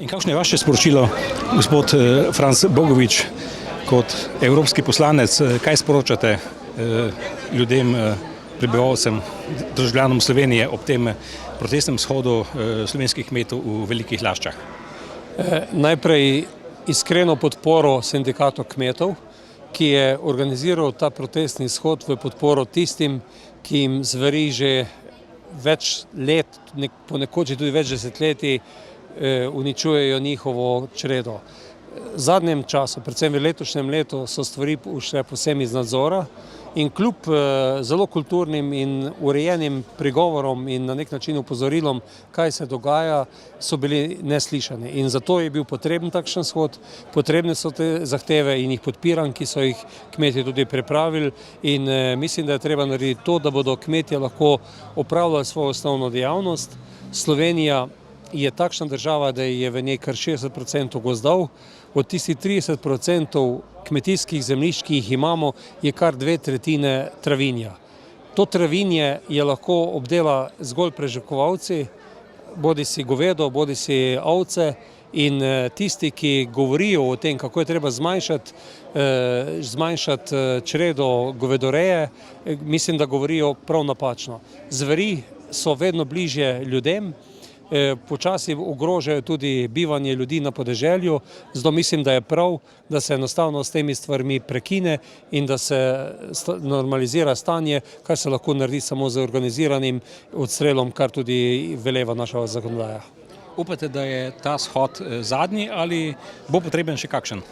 In kakšno je vaše sporočilo, gospod Franc Bogovič, kot evropski poslanec, kaj sporočate ljudem, prebivalcem, državljanom Slovenije ob tem protestnem shodu slovenskih kmetov v Velikih Laščah? Najprej iskreno podporo sindikatu kmetov, ki je organiziral ta protestni shod v podporo tistim, ki jim zveri že več let, ponekod že tudi več desetletij, uničujejo njihovo čredo. V zadnjem času, predvsem v letošnjem letu, so stvari ušle povsem iz nadzora in kljub zelo kulturnim in urejenim prigovorom in na nek način opozorilom, kaj se dogaja, so bili neslišani. In zato je bil potreben takšen shod, potrebne so te zahteve in jih podpiram, ki so jih kmetje tudi pripravili, in mislim, da je treba narediti to, da bodo kmetje lahko opravljali svojo osnovno dejavnost. Slovenija je takšna država, da je v njej kar 60% gozdov, od tistih 30% kmetijskih zemljišč, ki jih imamo, je kar 2/3 travinja. To travinje je lahko obdela zgolj preživkovalci, bodisi govedo, bodisi ovce, in tisti, ki govorijo o tem, kako je treba zmanjšati čredo govedoreje, mislim, da govorijo prav napačno. Zveri so vedno bližje ljudem, počasi ogrožajo tudi bivanje ljudi na podeželju, zato mislim, da je prav, da se enostavno s temi stvarmi prekine in da se normalizira stanje, kar se lahko naredi samo z organiziranim odstrelom, kar tudi veleva naša zakonodaja. Upate, da je ta shod zadnji ali bo potreben še kakšen?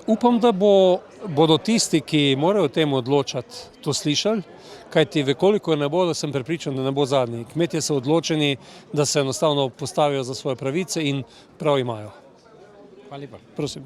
Upam, da bodo tisti, ki morajo o tem odločati, to slišali, kajti vekoliko ne bo, da sem prepričan, da ne bo zadnji. Kmetje so odločeni, da se enostavno postavijo za svoje pravice in prav imajo. Hvala lepa. Prosim.